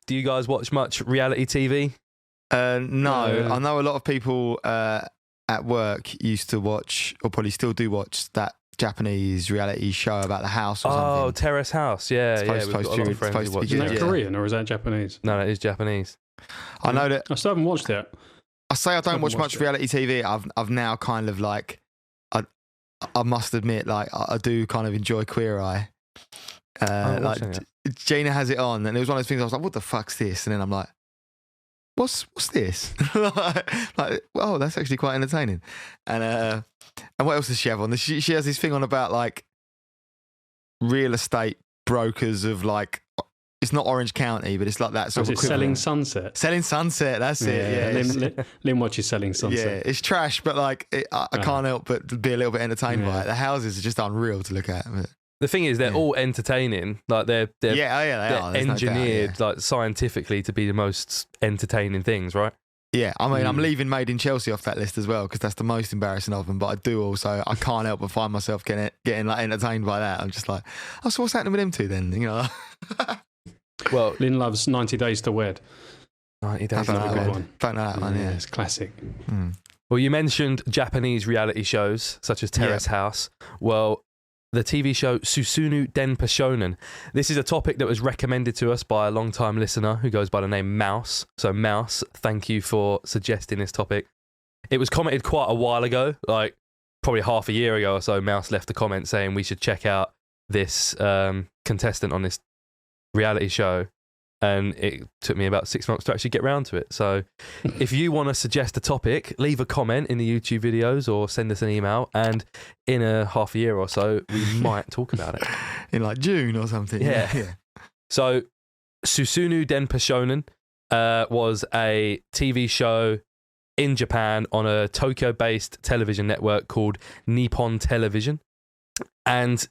Do you guys watch much reality TV? No, I know a lot of people at work used to watch, or probably still do watch, that Japanese reality show about the house or something. Oh, Terrace House. Yeah, we've got a lot of friends who watch Is it. that Korean or is that Japanese? No, it is Japanese. I know that. I still haven't watched it. I say I don't watch much reality TV. I've now kind of like, I must admit, like I do kind of enjoy Queer Eye. Like Gina has it on, and it was one of those things I was like, "What the fuck's this?" And then I'm like, "What's this?" like, oh, that's actually quite entertaining. And what else does she have on? She has this thing on about like real estate brokers of like. It's not Orange County, but it's like that sort of Selling Sunset? Selling Sunset, that's it, yeah. Lim watches Selling Sunset. Yeah, it's trash, but like I can't help but be a little bit entertained by it. The houses are just unreal to look at. But the thing is, they're all entertaining. Like they're they are. There's engineered no doubt, like scientifically to be the most entertaining things, right? Yeah, I mean, I'm leaving Made in Chelsea off that list as well because that's the most embarrassing of them. But I do also, I can't help but find myself getting like entertained by that. I'm just like, oh, so what's happening with them two then? You know. Well, Lynn loves 90 Days to Wed. 90 Days to Wed. One. Don't know that one, yeah. It's classic. Well, you mentioned Japanese reality shows such as Terrace House. Well, the TV show Susunu Denpa Shonen. This is a topic that was recommended to us by a long-time listener who goes by the name Mouse. So, Mouse, thank you for suggesting this topic. It was commented quite a while ago, like probably half a year ago or so. Mouse left a comment saying we should check out this contestant on this reality show, and it took me about 6 months to actually get round to it. So if you want to suggest a topic, leave a comment in the YouTube videos or send us an email, and in a half a year or so we might talk about it in like June or something. Yeah. So Susunu Denpa Shonen was a TV show in Japan on a Tokyo-based television network called Nippon Television, and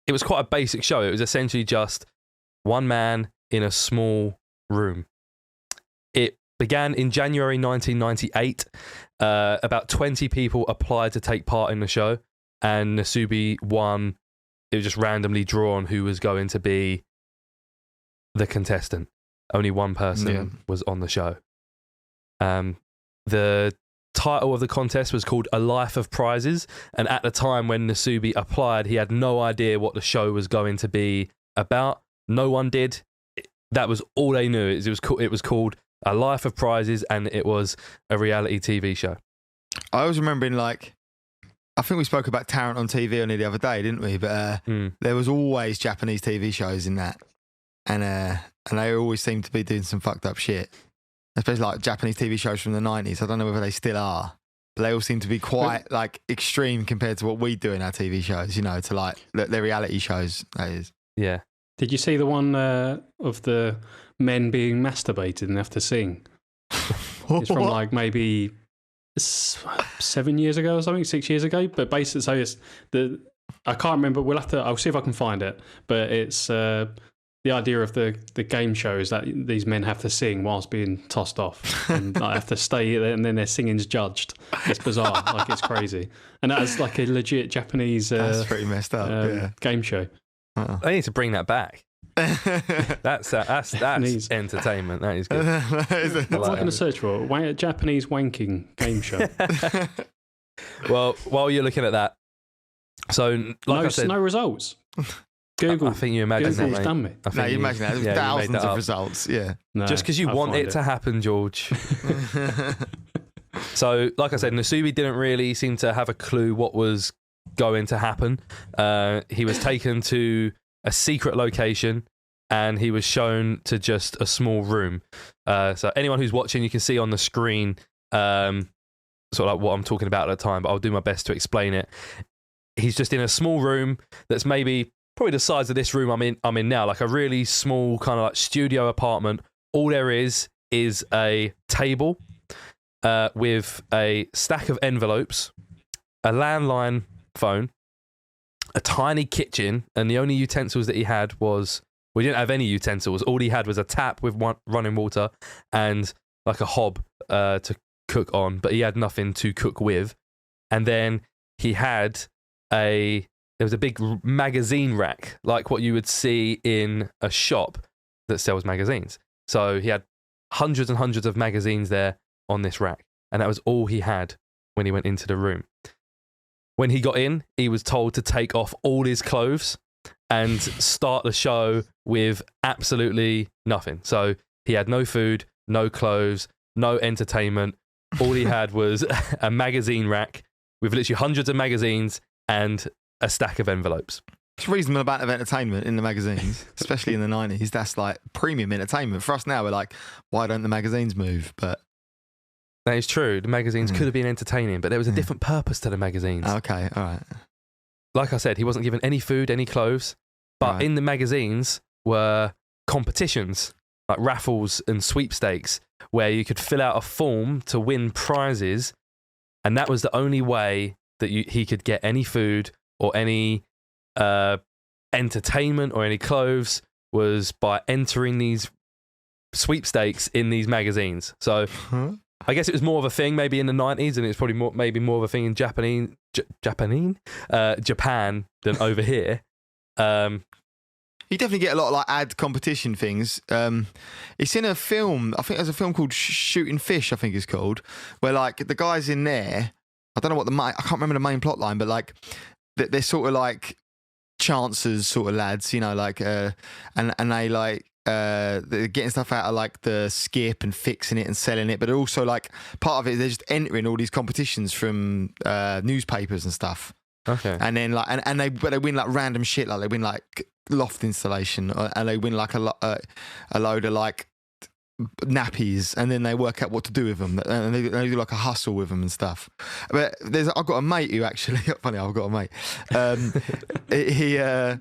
it was quite a basic show. It was essentially just one man in a small room. It began in January 1998. About 20 people applied to take part in the show, and Nasubi won. It was just randomly drawn who was going to be the contestant. Only one person was on the show. The title of the contest was called A Life of Prizes, and at the time when Nasubi applied, he had no idea what the show was going to be about. No one did. That was all they knew. It was called A Life of Prizes, and it was a reality TV show. I always remember like, I think we spoke about Tarrant on TV only the other day, didn't we? But there was always Japanese TV shows in that, and they always seemed to be doing some fucked up shit. Especially like Japanese TV shows from the 90s. I don't know whether they still are, but they all seem to be quite like extreme compared to what we do in our TV shows. You know, to like their reality shows. That is. Yeah. Did you see the one of the men being masturbated and have to sing? It's from like maybe 7 years ago or something, 6 years ago. But basically, so it's I can't remember. I'll see if I can find it. But it's the idea of the game show is that these men have to sing whilst being tossed off, and like, have to stay there, and then their singing's judged. It's bizarre, like it's crazy, and that's like a legit Japanese. That's pretty messed up. Game show. They need to bring that back. That's entertainment. That is good. What am I going to search for? Japanese wanking game show. Well, while you're looking at that, so like I said, no results. Google. I think you imagine Google's that, mate. done me. No, you imagine that. There's thousands of results. Yeah. No, just because you want it to happen, George. So, like I said, Nasubi didn't really seem to have a clue what was going to happen. He was taken to a secret location, and he was shown to just a small room. So anyone who's watching, you can see on the screen sort of like what I'm talking about at the time, but I'll do my best to explain it. He's just in a small room that's probably the size of this room I'm in now, like a really small kind of like studio apartment. All there is a table with a stack of envelopes, a landline phone, a tiny kitchen, and the only utensils that he had we didn't have any utensils. All he had was a tap with running water and like a hob to cook on, but he had nothing to cook with. And then he had there was a big magazine rack, like what you would see in a shop that sells magazines. So he had hundreds and hundreds of magazines there on this rack, and that was all he had when he went into the room. When he got in, he was told to take off all his clothes and start the show with absolutely nothing. So he had no food, no clothes, no entertainment. All he had was a magazine rack with literally hundreds of magazines and a stack of envelopes. It's a reasonable amount of entertainment in the magazines, especially in the 90s. That's like premium entertainment. For us now, we're like, why don't the magazines move? But that is true. The magazines could have been entertaining, but there was a different purpose to the magazines. Okay, all right. Like I said, he wasn't given any food, any clothes, but in the magazines were competitions, like raffles and sweepstakes, where you could fill out a form to win prizes, and that was the only way that he could get any food or any entertainment or any clothes, was by entering these sweepstakes in these magazines. So I guess it was more of a thing maybe in the 90s, and it's probably maybe more of a thing in Japan than over here. You definitely get a lot of like ad competition things. It's in a film. I think there's a film called Shooting Fish, I think it's called, where like the guys in there, I don't know what I can't remember the main plot line, but like they're sort of like chancers sort of lads, you know, like and they like they're getting stuff out of like the skip and fixing it and selling it, but they're also like part of it, they're just entering all these competitions from newspapers and stuff. Okay. And then like and they win like random shit, like they win like loft installation, and they win like a load of like nappies, and then they work out what to do with them, and they do like a hustle with them and stuff. But I've got a mate who actually funny, I've got a mate. He I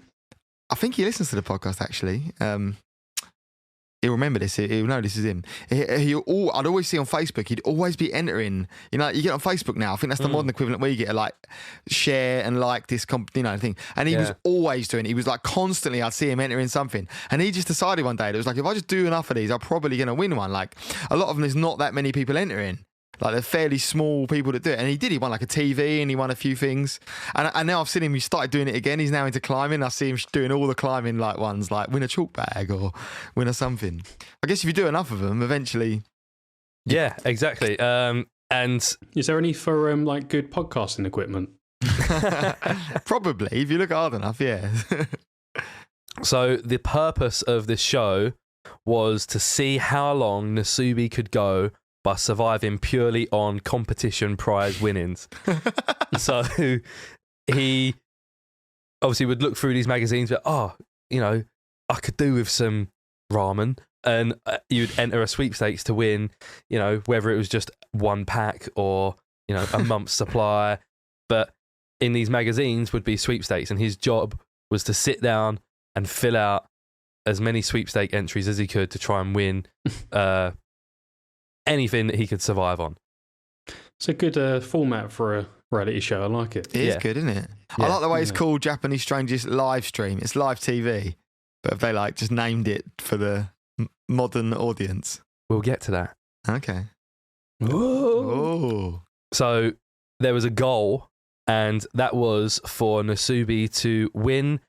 think he listens to the podcast actually. He'll remember this. He'll know this is him. I'd always see on Facebook, he'd always be entering. You know, you get on Facebook now. I think that's the modern equivalent where you get to like share and like this, thing. And he was always doing it. He was like constantly, I'd see him entering something. And he just decided one day, it was like, if I just do enough of these, I'm probably going to win one. Like a lot of them, there's not that many people entering. Like they're fairly small people that do it. And he did. He won like a TV and he won a few things. And now I've seen him, he started doing it again. He's now into climbing. I see him doing all the climbing like ones, like win a chalk bag or win a something. I guess if you do enough of them, eventually. Yeah, exactly. And is there any for like good podcasting equipment? Probably, if you look hard enough, yeah. So the purpose of this show was to see how long Nasubi could go by surviving purely on competition prize winnings. So he obviously would look through these magazines, but I could do with some ramen, and you'd enter a sweepstakes to win, you know, whether it was just one pack or, you know, a month's supply. But in these magazines would be sweepstakes, and his job was to sit down and fill out as many sweepstake entries as he could to try and win anything that he could survive on. It's a good format for a reality show. I like it. It is good, isn't it? Yeah. I like the way it's called Japanese Strangest Live Stream. It's live TV, but if they like just named it for the modern audience. We'll get to that. Okay. Oh. So there was a goal, and that was for Nasubi to win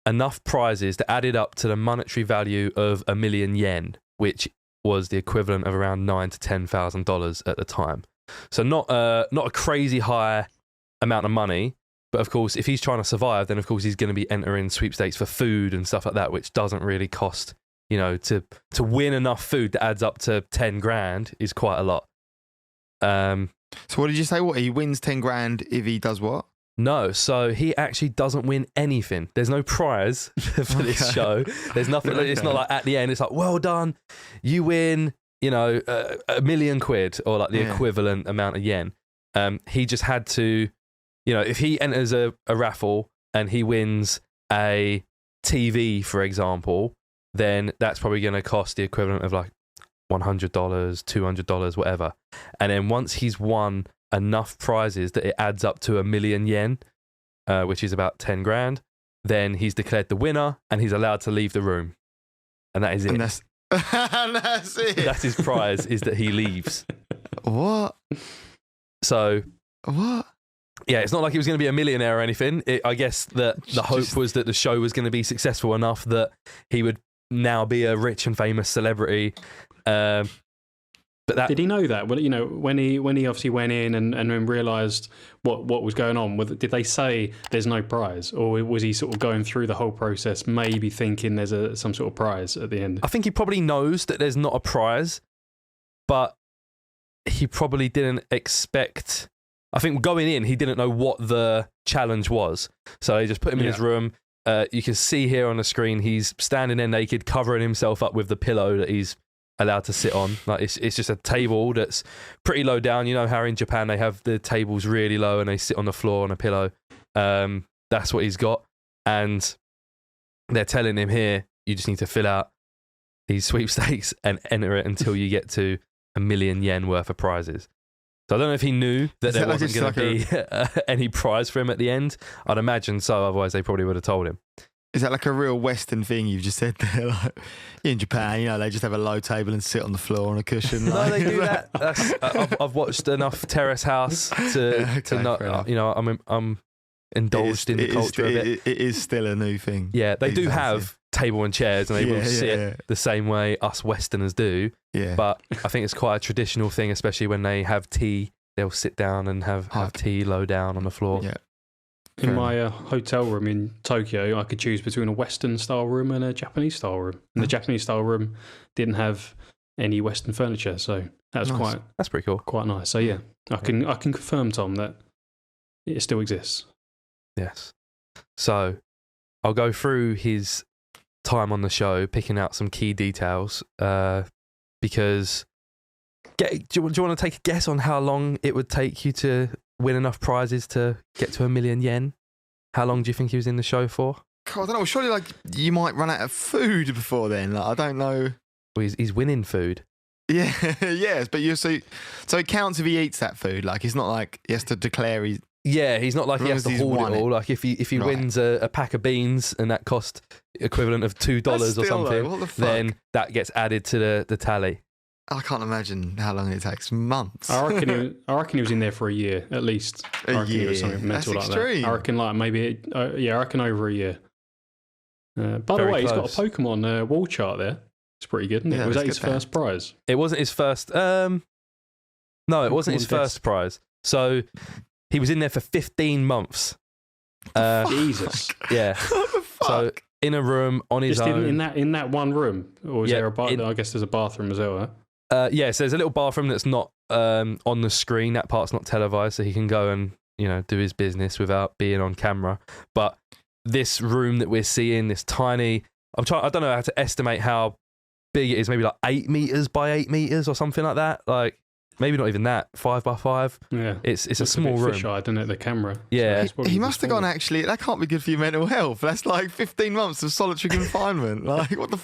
enough prizes that added up to the monetary value of 1 million yen, which was the equivalent of around $9,000 to $10,000 at the time. So not a crazy high amount of money, but of course, if he's trying to survive, then of course he's going to be entering sweepstakes for food and stuff like that, which doesn't really cost, you know, to win enough food that adds up to 10 grand is quite a lot. So what did you say? What, he wins 10 grand if he does what? No, so he actually doesn't win anything. There's no prize for this show. There's nothing. It's not like at the end, it's like, well done, you win, you know, £1 million or like the equivalent amount of yen. He just had to, you know, if he enters a raffle and he wins a TV, for example, then that's probably going to cost the equivalent of like $100, $200, whatever. And then once he's won enough prizes that it adds up to 1 million yen, which is about 10 grand, then he's declared the winner and he's allowed to leave the room. And that is it. And that's it. That's his prize, is that he leaves. What? So, what? Yeah, it's not like he was going to be a millionaire or anything. I guess that the hope was that the show was going to be successful enough that he would now be a rich and famous celebrity. But that, did he know that? Well, when he obviously went in and then realised what was going on, did they say there's no prize, or was he sort of going through the whole process, maybe thinking there's some sort of prize at the end? I think he probably knows that there's not a prize, but he probably didn't expect. I think going in, he didn't know what the challenge was, so they just put him in his room. You can see here on the screen, he's standing there naked, covering himself up with the pillow that he's allowed to sit on. Like it's just a table that's pretty low down. You know how in Japan they have the tables really low and they sit on the floor on a pillow. That's what he's got, and they're telling him here, you just need to fill out these sweepstakes and enter it until you get to 1 million yen worth of prizes. So I don't know if he knew that there wasn't going to be any prize for him at the end. I'd imagine so, otherwise they probably would have told him. Is that like a real Western thing you've just said there? Like, in Japan, they just have a low table and sit on the floor on a cushion. No, they do that. I've watched enough Terrace House to not. I'm indulged in the culture of it. It is still a new thing. Yeah, they do have table and chairs, and they will sit the same way us Westerners do. Yeah. But I think it's quite a traditional thing, especially when they have tea. They'll sit down and have tea low down on the floor. Yeah. In my hotel room in Tokyo, I could choose between a Western style room and a Japanese style room. And the Japanese style room didn't have any Western furniture, so that was nice. That's pretty cool. Quite nice. So yeah, I can confirm, Tom, that it still exists. Yes. So I'll go through his time on the show, picking out some key details, because do you want to take a guess on how long it would take you to win enough prizes to get to 1 million yen? How long do you think he was in the show for? God, I don't know. Surely, you might run out of food before then. I don't know. Well, he's winning food. Yeah, yes, but so it counts if he eats that food. Like, it's not like he has to declare he's. Yeah, he's not like he has to hoard it all. Like if he wins a pack of beans and that cost equivalent of $2 or something, what the fuck? Then that gets added to the tally. I can't imagine how long it takes. Months. I reckon he was in there for a year at least. A year. It was something mental That's like extreme. that. I reckon I reckon over a year. By the way, he's got a Pokemon wall chart there. It's pretty good, isn't it? Yeah, was that his first prize? It wasn't his first. No, it wasn't his first prize. So he was in there for 15 months. Jesus. Yeah. What the fuck? So in a room on his Just own. in that one room, or is there a bathroom? I guess there's a bathroom as well. Huh? So there's a little bathroom that's not on the screen. That part's not televised, so he can go and do his business without being on camera. But this room that we're seeing, this tiny, I don't know how to estimate how big it is. Maybe like 8 meters by 8 meters or something like that. Like maybe not even that. 5 by 5. Yeah, it's a small room. Fisheye, doesn't it? The camera. Yeah, so he must have gone. Actually, that can't be good for your mental health. That's like 15 months of solitary confinement. Like what the.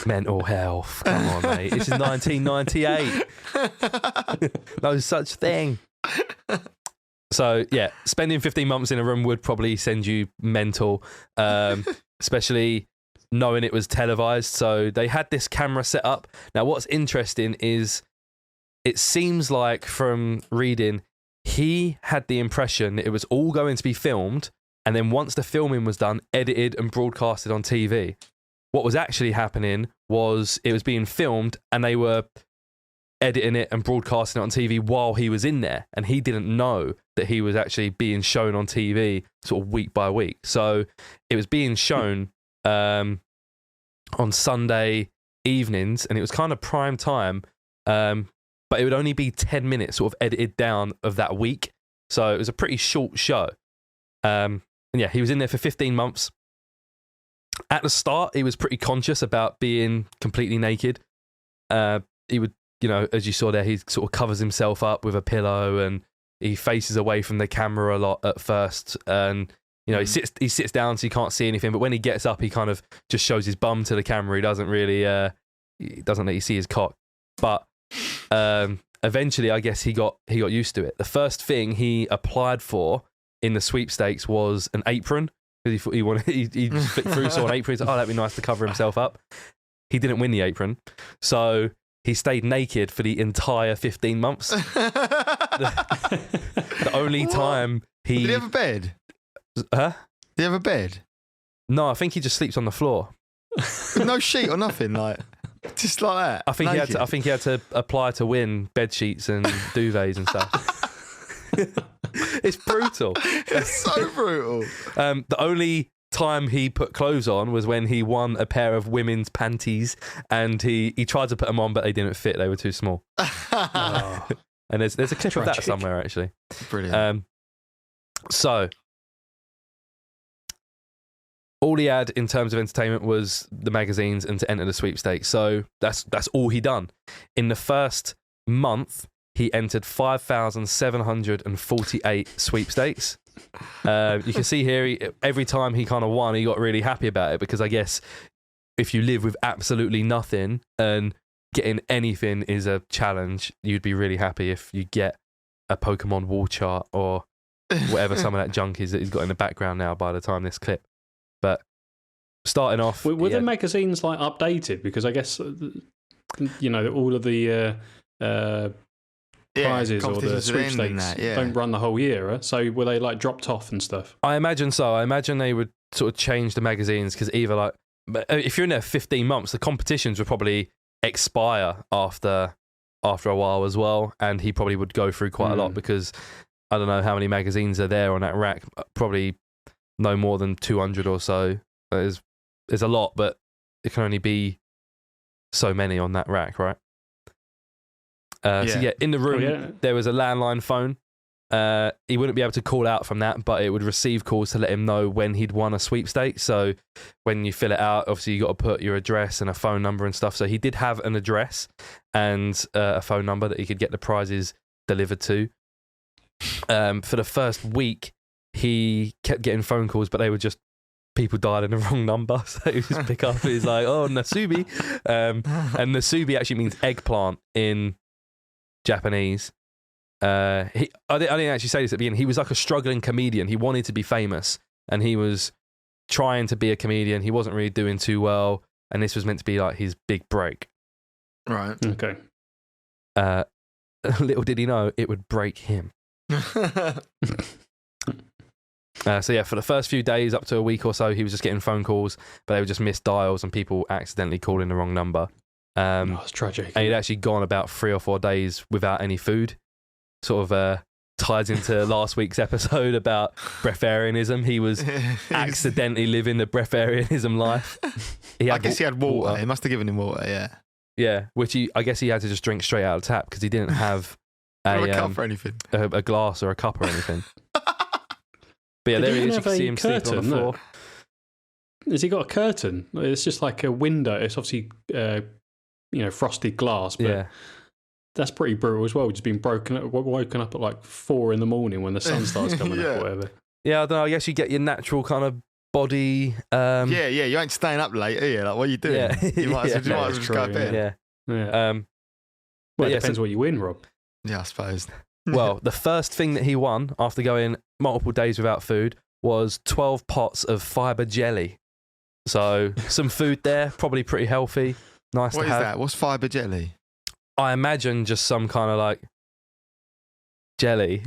Mental health. Come on, mate. This is 1998. No such thing. So yeah, spending 15 months in a room would probably send you mental, especially knowing it was televised. So they had this camera set up. Now, what's interesting is it seems like from reading, he had the impression that it was all going to be filmed, and then once the filming was done, edited and broadcasted on TV. What was actually happening was it was being filmed and they were editing it and broadcasting it on TV while he was in there, and he didn't know that he was actually being shown on TV sort of week by week. So it was being shown on Sunday evenings, and it was kind of prime time, but it would only be 10 minutes sort of edited down of that week. So it was a pretty short show. And yeah, he was in there for 15 months. At the start, he was pretty conscious about being completely naked. He would, as you saw there, he sort of covers himself up with a pillow and he faces away from the camera a lot at first. And, he sits down so you can't see anything. But when he gets up, he kind of just shows his bum to the camera. He doesn't really, he doesn't let you see his cock. But eventually, I guess he got used to it. The first thing he applied for in the sweepstakes was an apron. Because he thought he just flicked through, saw an apron. He's like, that'd be nice to cover himself up. He didn't win the apron. So he stayed naked for the entire 15 months. The only time he... Did he have a bed? Huh? Did he have a bed? No, I think he just sleeps on the floor. With no sheet or nothing, like just like that. I think he had to apply to win bed sheets and duvets and stuff. It's brutal. It's so brutal. The only time he put clothes on was when he won a pair of women's panties, and he tried to put them on, but they didn't fit. They were too small. Oh, And there's a clip of that somewhere, actually. Brilliant. So all he had in terms of entertainment was the magazines and to enter the sweepstakes. So that's all he done. In the first month, he entered 5,748 sweepstakes. You can see here, every time he kind of won, he got really happy about it, because I guess if you live with absolutely nothing and getting anything is a challenge, you'd be really happy if you get a Pokemon wall chart or whatever some of that junk is that he's got in the background now by the time this clip. But starting off... Were the magazines like updated? Because I guess, all of the prizes or the sweepstakes don't run the whole year. So were they like dropped off and stuff? I imagine so. I imagine they would sort of change the magazines, because either like... If you're in there 15 months, the competitions would probably expire after a while as well, and he probably would go through quite a lot, because I don't know how many magazines are there on that rack. Probably no more than 200 or so. There's a lot, but it can only be so many on that rack, right? So in the room there was a landline phone. He wouldn't be able to call out from that, but it would receive calls to let him know when he'd won a sweepstake. So when you fill it out, obviously you got to put your address and a phone number and stuff. So he did have an address and a phone number that he could get the prizes delivered to. For the first week, he kept getting phone calls, but they were just people dialing the wrong number. So he just pick up. He's like, "Oh, Nasubi," and Nasubi actually means eggplant in Japanese. I didn't actually say this at the beginning. He was like a struggling comedian. He wanted to be famous, and he was trying to be a comedian. He wasn't really doing too well, and this was meant to be like his big break. Right. Okay. Little did he know it would break him. So yeah, for the first few days, up to a week or so, he was just getting phone calls, but they were just missed dials and people accidentally calling the wrong number. It's tragic. And he'd actually gone about 3 or 4 days without any food. Sort of ties into last week's episode about breatharianism. He was accidentally living the breatharianism life. I guess he had water. He must have given him water, yeah. Yeah, which I guess he had to just drink straight out of the tap, because he didn't have a cup or anything. A glass or a cup or anything. But yeah, there he is. You can see him sleeping on the floor. Has he got a curtain? It's just like a window. It's obviously, frosted glass, but that's pretty brutal as well. Just being woken up at like 4 a.m. when the sun starts coming up or whatever. Yeah, I don't know. I guess you get your natural kind of body. Yeah. You ain't staying up late, are you? Like, what are you doing? Yeah. You might as well just go to bed. Yeah. Well, it depends what you win, Rob. Yeah, I suppose. Well, the first thing that he won after going multiple days without food was 12 pots of fibre jelly. So some food there, probably pretty healthy. Nice to have. What is that? What's fibre jelly? I imagine just some kind of like jelly.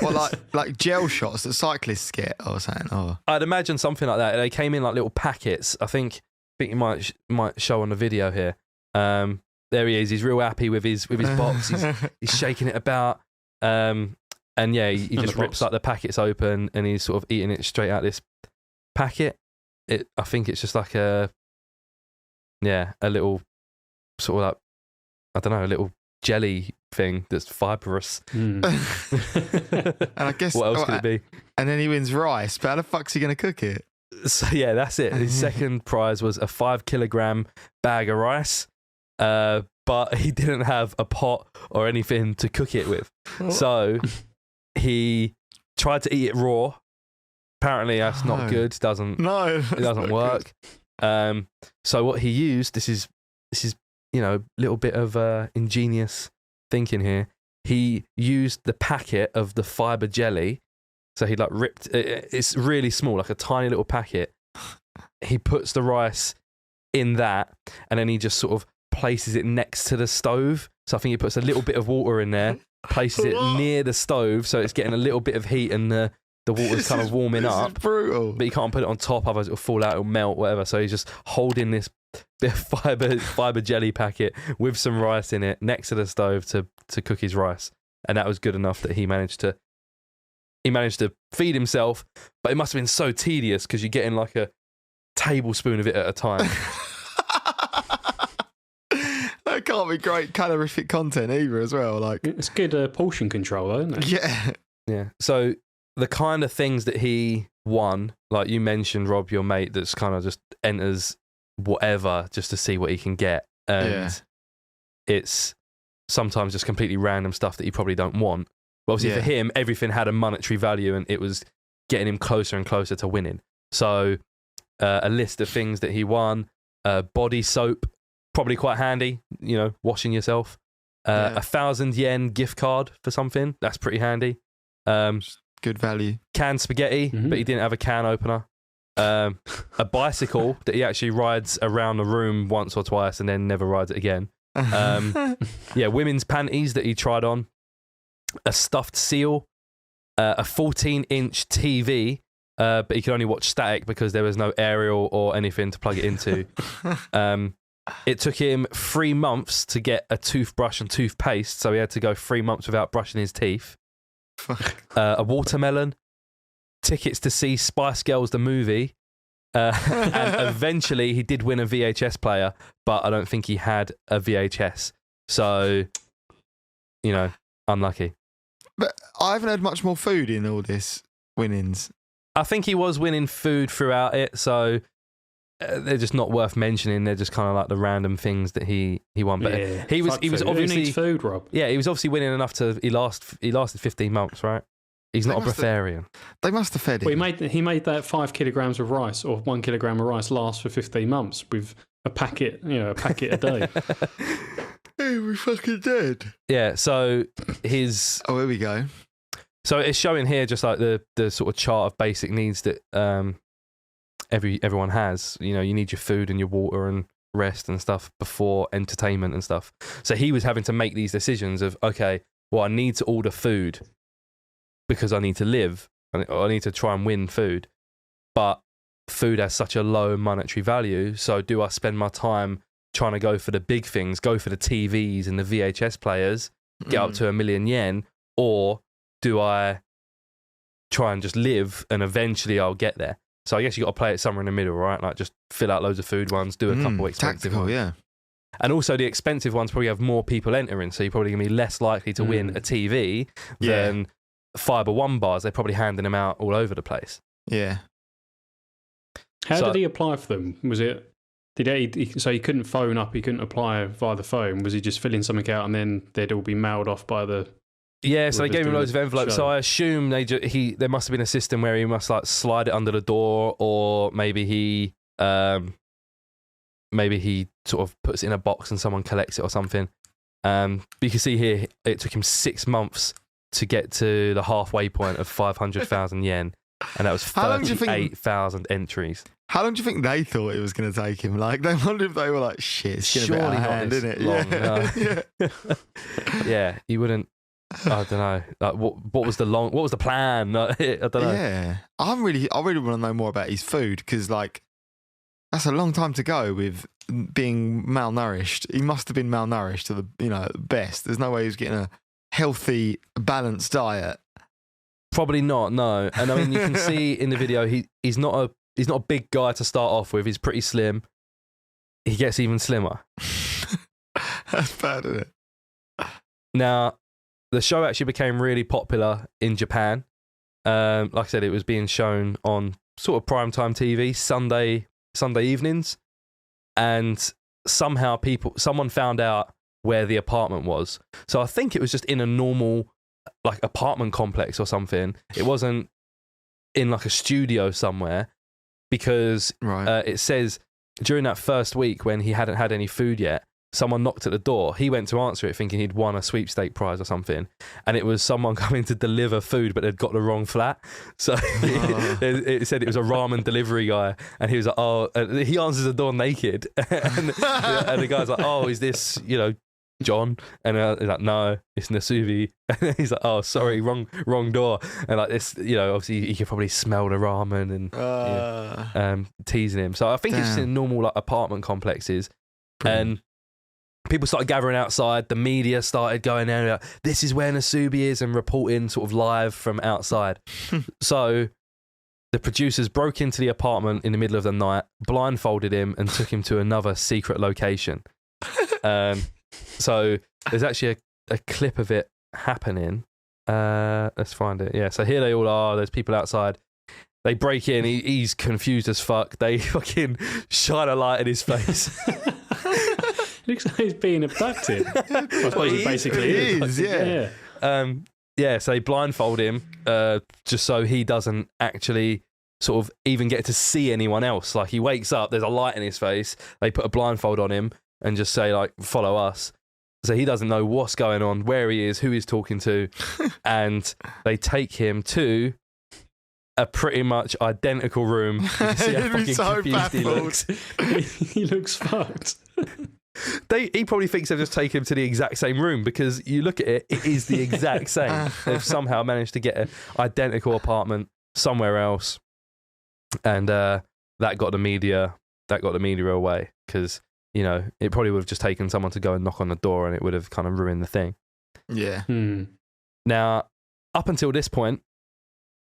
Well, like gel shots that cyclists get or something. Oh. I'd imagine something like that. They came in like little packets. I think you might show on the video here. There he is. He's real happy with his box. He's shaking it about. And yeah, he just rips like the packets open and he's sort of eating it straight out this packet. I think it's just like a little sort of like, I don't know, a little jelly thing that's fibrous. And I guess what else could it be? And then he wins rice, but how the fuck's he going to cook it? So yeah, that's it. His second prize was a 5 kilogram bag of rice, but he didn't have a pot or anything to cook it with. So he tried to eat it raw. Apparently that's not good. It doesn't work. So what he used, this is little bit of ingenious thinking here. He used the packet of the fibre jelly. So he like ripped it's really small, like a tiny little packet. He puts the rice in that, and then he just sort of places it next to the stove. So I think he puts a little bit of water in there, places it near the stove, so it's getting a little bit of heat, and the the water's kind of warming this up. Is brutal. But you can't put it on top, otherwise it'll fall out, it'll melt, whatever. So he's just holding this bit of fiber jelly packet with some rice in it next to the stove to cook his rice. And that was good enough that he managed to feed himself. But it must have been so tedious because you're getting like a tablespoon of it at a time. That can't be great calorific content either as well. Like, it's good portion control though, isn't it? Yeah. Yeah. So the kind of things that he won, like you mentioned, Rob, your mate, that's kind of just enters whatever just to see what he can get. And it's sometimes just completely random stuff that you probably don't want. But obviously for him, everything had a monetary value and it was getting him closer and closer to winning. So a list of things that he won, body soap, probably quite handy, washing yourself. 1,000 yen gift card for something, that's pretty handy. Good value. Canned spaghetti, but he didn't have a can opener. A bicycle that he actually rides around the room once or twice and then never rides it again. Women's panties that he tried on. A stuffed seal. A 14-inch TV, but he could only watch static because there was no aerial or anything to plug it into. It took him 3 months to get a toothbrush and toothpaste, so he had to go 3 months without brushing his teeth. A watermelon, tickets to see Spice Girls the movie, and eventually he did win a VHS player, but I don't think he had a VHS. So, unlucky. But I haven't had much more food in all this winnings. I think he was winning food throughout it, so they're just not worth mentioning. They're just kind of like the random things that he won. But he was obviously, who needs food, Rob? Yeah, he was obviously winning enough to he lasted 15 months, right? He's not a breatharian. They must have fed him. Well, he made that 5 kilograms of rice or 1 kilogram of rice last for 15 months with a packet a day. Hey, we're fucking dead. Yeah, so his... Oh, here we go. So it's showing here just like the sort of chart of basic needs that everyone has. You need your food and your water and rest and stuff before entertainment and stuff. So he was having to make these decisions of, okay, well, I need to order food because I need to live. I need to try and win food. But food has such a low monetary value, so do I spend my time trying to go for the big things, go for the TVs and the VHS players, get up to 1 million yen, or do I try and just live and eventually I'll get there? So I guess you got to play it somewhere in the middle, right? Like just fill out loads of food ones, do a couple expensive ones. Yeah. And also the expensive ones probably have more people entering, so you're probably going to be less likely to win a TV than Fiber One bars. They're probably handing them out all over the place. Yeah. How did he apply for them? Was it... So he couldn't phone up, he couldn't apply via the phone. Was he just filling something out and then they'd all be mailed off by the... Yeah, so they gave him loads of envelopes. So I assume there must have been a system where he must like slide it under the door, or maybe he sort of puts it in a box and someone collects it or something. But you can see here, it took him 6 months to get to the halfway point of 500,000 yen, and that was 38,000 entries. How long do you think they thought it was going to take him? Like, they wondered if they were like, shit, it's going to be out of hand, isn't it? Long, no. Yeah, you wouldn't. I don't know. Like, what was the plan? I don't know. Yeah, I really want to know more about his food, because like that's a long time to go with being malnourished. He must have been malnourished to the best. There's no way he was getting a healthy, balanced diet. Probably not. No, and I mean you can see in the video he's not a big guy to start off with. He's pretty slim. He gets even slimmer. That's bad, isn't it? Now, the show actually became really popular in Japan. Like I said, it was being shown on sort of primetime TV, Sunday evenings. And somehow someone found out where the apartment was. So I think it was just in a normal like apartment complex or something. It wasn't in like a studio somewhere, because it says during that first week when he hadn't had any food yet, someone knocked at the door. He went to answer it thinking he'd won a sweepstake prize or something, and it was someone coming to deliver food, but they'd got the wrong flat. So it said it was a ramen delivery guy, and he was like, oh, he answers the door naked, and the guy's like, oh, is this, John? And he's like, no, it's Nasubi. And he's like, oh, sorry, wrong door. And like this, obviously he could probably smell the ramen and teasing him. So I think it's just in normal like apartment complexes. And people started gathering outside. The media started going there. Like, this is where Nasubi is, and reporting sort of live from outside. So the producers broke into the apartment in the middle of the night, blindfolded him, and took him to another secret location. So there's actually a clip of it happening. Let's find it. Yeah, so here they all are. There's people outside. They break in. He's confused as fuck. They fucking shine a light in his face. Looks like he's being abducted. I suppose he basically is. Yeah. So they blindfold him just so he doesn't actually sort of even get to see anyone else. Like he wakes up, there's a light in his face. They put a blindfold on him and just say like, follow us. So he doesn't know what's going on, where he is, who he's talking to. And they take him to a pretty much identical room. You can see how fucking so confused he looks. He looks fucked. He probably thinks they've just taken him to the exact same room, because you look at it, it is the exact same. They've somehow managed to get an identical apartment somewhere else, and that got the media away, because it probably would have just taken someone to go and knock on the door, and it would have kind of ruined the thing. Yeah. Now, up until this point,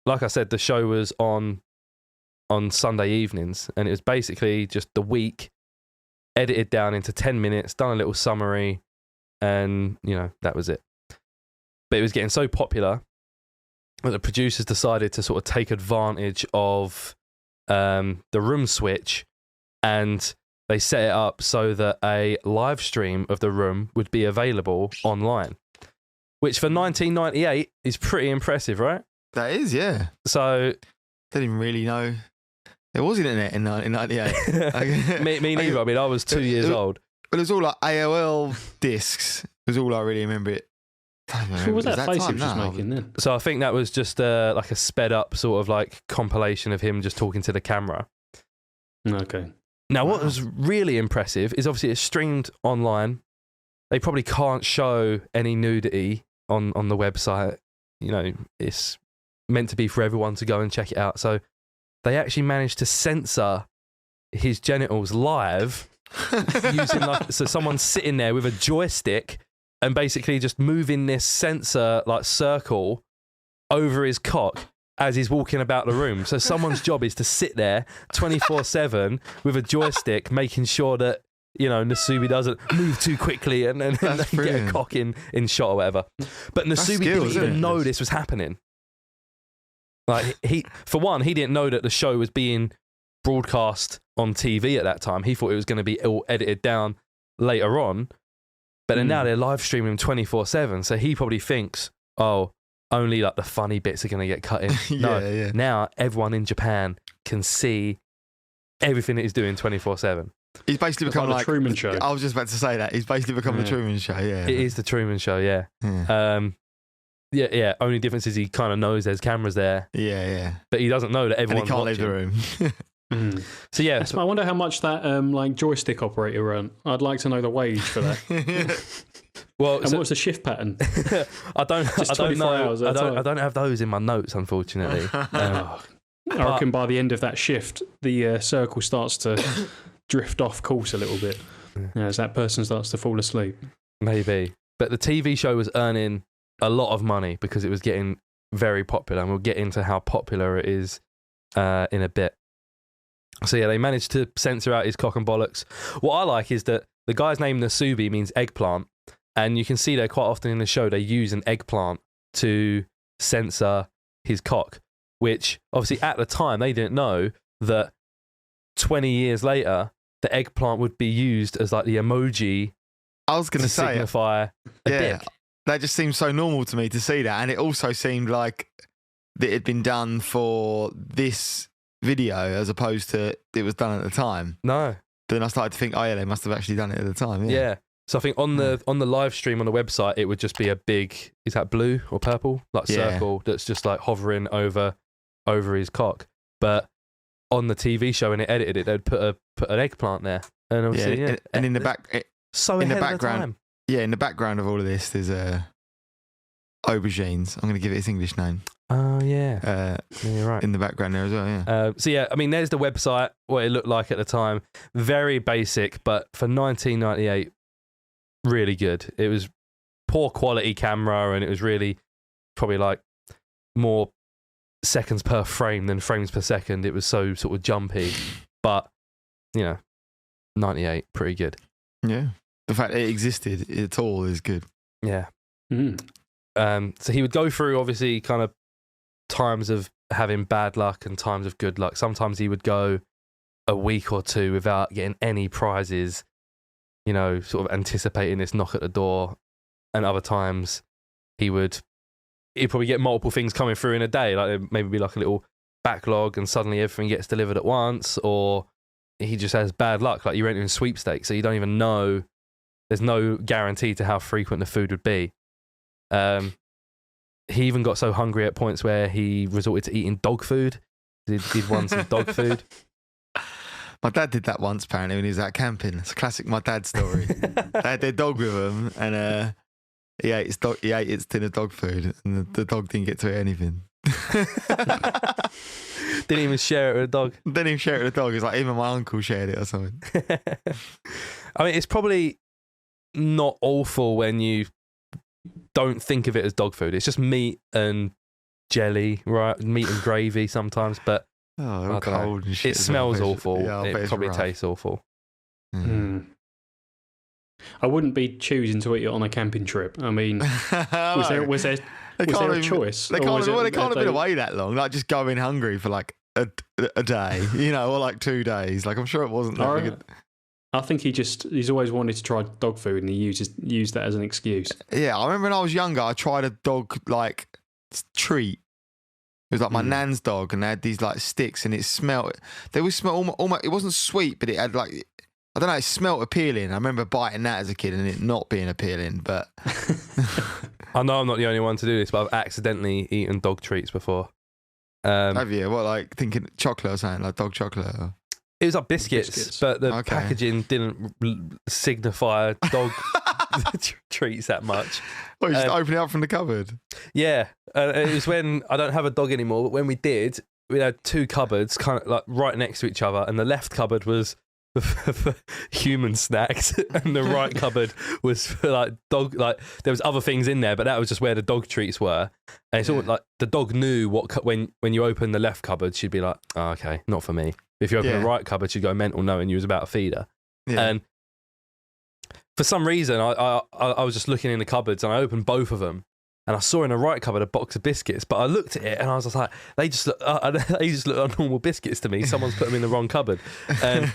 like I said, the show was on Sunday evenings, and it was basically just the week edited down into 10 minutes, done a little summary, and, that was it. But it was getting so popular that the producers decided to sort of take advantage of the room switch, and they set it up so that a live stream of the room would be available online, which for 1998 is pretty impressive, right? That is, yeah. So... Didn't even really know... There was internet in 1998. me neither. I mean, I was 2 years old. But it was all like AOL discs. It was all I really remember it. What was that face he was just making then? So I think that was just like a sped up sort of like compilation of him just talking to the camera. Okay. Now, what was really impressive is obviously it's streamed online. They probably can't show any nudity on the website. It's meant to be for everyone to go and check it out. So they actually managed to censor his genitals live using so someone's sitting there with a joystick and basically just moving this sensor like circle over his cock as he's walking about the room. So someone's job is to sit there 24/7 with a joystick, making sure that Nasubi doesn't move too quickly and then get a cock in shot or whatever. But Nasubi didn't even know this was happening. Like he didn't know that the show was being broadcast on TV at that time. He thought it was going to be all edited down later on. But then now they're live streaming 24/7. So he probably thinks, oh, only like the funny bits are going to get cut in. No, now everyone in Japan can see everything that he's doing 24/7. He's basically become like the Truman Show. I was just about to say that. He's basically become the Truman Show, yeah. It is the Truman Show, yeah. Yeah. Only difference is he kind of knows there's cameras there. Yeah. But he doesn't know that everyone's watching. He can't leave the room. So yeah. I wonder how much that like joystick operator earned. I'd like to know the wage for that. Well, and what's the shift pattern? I don't know. Hours at a time. I don't have those in my notes, unfortunately. I reckon by the end of that shift, the circle starts to drift off course a little bit as that person starts to fall asleep. Maybe. But the TV show was earning a lot of money because it was getting very popular, and we'll get into how popular it is in a bit. So yeah, they managed to censor out his cock and bollocks. What I like is that the guy's name Nasubi means eggplant, and you can see there quite often in the show they use an eggplant to censor his cock, which obviously at the time they didn't know that 20 years later the eggplant would be used as like the emoji. I was going to say signify a dick. That just seemed so normal to me to see that, and it also seemed like that it had been done for this video as opposed to it was done at the time. No. But then I started to think, oh yeah, they must have actually done it at the time. Yeah. So I think on the live stream on the website, it would just be a big, is that blue or purple? Like circle that's just like hovering over his cock. But on the TV show, when it edited it, they'd put an eggplant there. And obviously, and in the back, so in the ahead of background, the time. Yeah, in the background of all of this, there's aubergines. I'm going to give it its English name. Oh, yeah. Yeah, you're right. In the background there as well, yeah. So, yeah, I mean, there's the website, what it looked like at the time. Very basic, but for 1998, really good. It was poor quality camera, and it was really probably like more seconds per frame than frames per second. It was so sort of jumpy, but, 98, pretty good. Yeah. The fact that it existed at all is good. Yeah. Mm. So he would go through, obviously, kind of times of having bad luck and times of good luck. Sometimes he would go a week or two without getting any prizes, sort of anticipating this knock at the door. And other times he'd probably get multiple things coming through in a day. Like there maybe be like a little backlog and suddenly everything gets delivered at once, or he just has bad luck. Like you're entering sweepstakes, so you don't even know. There's no guarantee to how frequent the food would be. He even got so hungry at points where he resorted to eating dog food. He'd want some dog food. My dad did that once, apparently, when he was out camping. It's a classic my dad story. They had their dog with him, and he ate its tin of dog food, and the dog didn't get to eat anything. Didn't even share it with a dog. Didn't even share it with a dog. It's like even my uncle shared it or something. I mean, it's probably not awful when you don't think of it as dog food. It's just meat and jelly, right? Meat and gravy sometimes, but I don't know. It smells awful. Yeah, it probably tastes awful. I wouldn't be choosing to eat it on a camping trip. I mean, was there a choice? They can't have been away that long. Like just going hungry for like a day, or like 2 days. Like I'm sure it wasn't that big. I think he's always wanted to try dog food, and he used that as an excuse. Yeah, I remember when I was younger, I tried a dog like treat. It was like my nan's dog, and they had these like sticks, and it smelled. They would smell almost. It wasn't sweet, but it had like, I don't know. It smelled appealing. I remember biting that as a kid, and it not being appealing. But I know I'm not the only one to do this, but I've accidentally eaten dog treats before. Have you? What, like thinking chocolate or something, like dog chocolate? Or? It was like biscuits, but the packaging didn't signify dog treats that much. Well, you just open it up from the cupboard. Yeah, it was when I don't have a dog anymore, but when we did, we had 2 cupboards kind of like right next to each other, and the left cupboard was for human snacks, and the right cupboard was for like dog. Like there was other things in there, but that was just where the dog treats were. And it's all like the dog knew what when you open the left cupboard, she'd be like, "Oh, okay, not for me." If you open the right cupboard, she'd go mental knowing you was about to feed her. Yeah. And for some reason, I was just looking in the cupboards, and I opened both of them, and I saw in the right cupboard a box of biscuits. But I looked at it, and I was just like, they just look like normal biscuits to me. Someone's put them in the wrong cupboard. And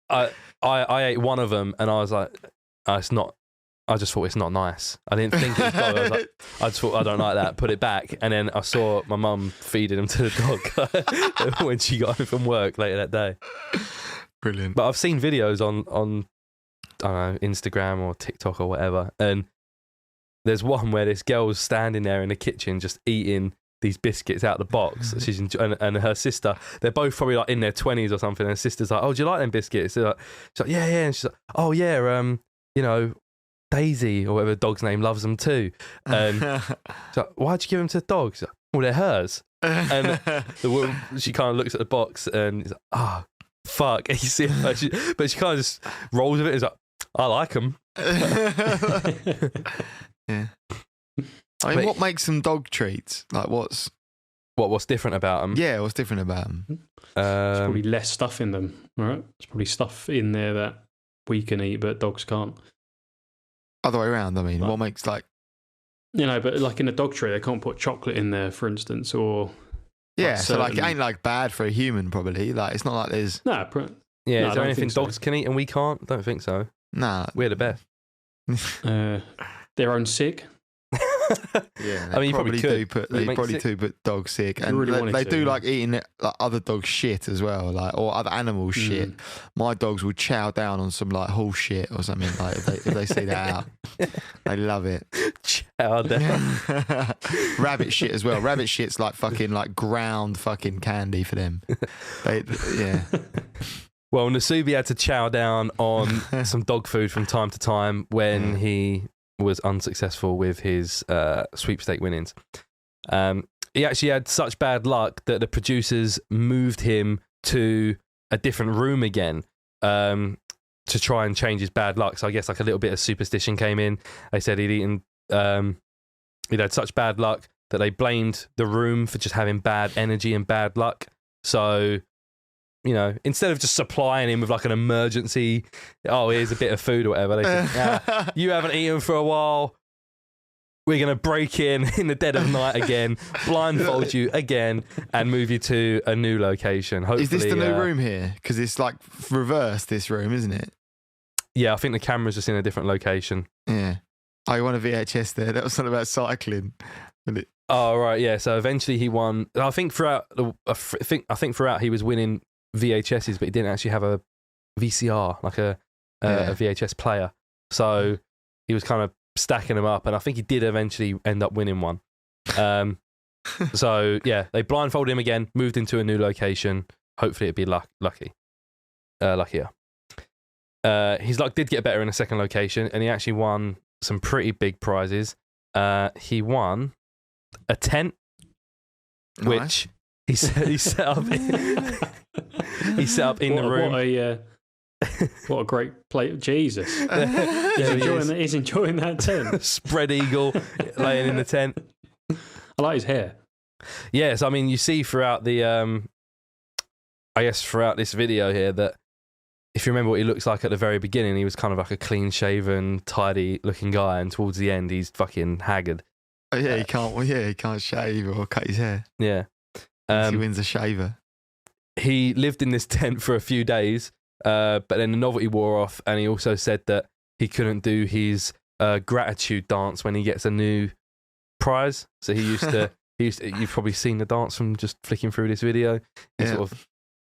I ate one of them, and I was like, it's not. I just thought it's not nice. I didn't think it was dog. I just thought I don't like that. Put it back, and then I saw my mum feeding them to the dog when she got home from work later that day. Brilliant. But I've seen videos on I don't know, Instagram or TikTok or whatever, and there's one where this girl's standing there in the kitchen just eating these biscuits out of the box. She's and her sister, they're both probably like in their 20s or something. And her sister's like, "Oh, do you like them biscuits?" She's like, "Yeah, yeah." And she's like, "Oh yeah, Daisy or whatever the dog's name loves them too." And she's like, "Why'd you give them to the dog?" She's like, "Well, they're hers." And the woman, she kind of looks at the box and is like, "Oh, fuck." And you see it, but she kind of just rolls with it. It's like, "I like them." Yeah. I mean, what makes them dog treats? Like, what's different about them? Yeah, what's different about them? There's probably less stuff in them, right? There's probably stuff in there that we can eat, but dogs can't. Other way around, I mean, what makes but like in a dog treat, they can't put chocolate in there, for instance, or so like it ain't like bad for a human, probably. Like it's not like there's is there anything dogs can eat and we can't? Don't think so. Nah, we're the best. Their own sick. Yeah, I mean, you probably could. They probably do put dogs sick, and really they do like eating like other dogs' shit as well, like or other animals' shit. My dogs will chow down on some like horse shit or something. Like if they see that out, they love it. Chow down. Rabbit shit as well. Rabbit shit's like fucking like ground fucking candy for them. Well, Nasubi had to chow down on some dog food from time to time when he was unsuccessful with his sweepstake winnings. He actually had such bad luck that the producers moved him to a different room again to try and change his bad luck. So I guess like a little bit of superstition came in. They said he'd had such bad luck that they blamed the room for just having bad energy and bad luck. So, you know, instead of just supplying him with like an emergency, here's a bit of food or whatever, they said, you haven't eaten for a while. We're going to break in the dead of night again, blindfold you again, and move you to a new location. Hopefully, is this the new room here? Because it's like reversed, this room, isn't it? Yeah, I think the camera's just in a different location. Yeah. I won a VHS there. That was something about cycling. Oh, right, yeah. So eventually he won. I think throughout he was winning VHSs, but he didn't actually have a VCR, like a VHS player. So he was kind of stacking them up, and I think he did eventually end up winning one. So yeah, they blindfolded him again, moved into a new location. Hopefully it'd be luckier. His luck did get better in a second location, and he actually won some pretty big prizes. He won a tent, which he set up in the room. What a great plate! Jesus, he's enjoying that tent. Spread eagle, laying in the tent. I like his hair. Yes, I mean you see throughout the throughout this video here that if you remember what he looks like at the very beginning, he was kind of like a clean-shaven, tidy-looking guy, and towards the end, he's fucking haggard. Oh, yeah, he can't. Well, yeah, he can't shave or cut his hair. Yeah, he wins a shaver. He lived in this tent for a few days, but then the novelty wore off, and he also said that he couldn't do his gratitude dance when he gets a new prize. So he used to. You've probably seen the dance from just flicking through this video. He sort of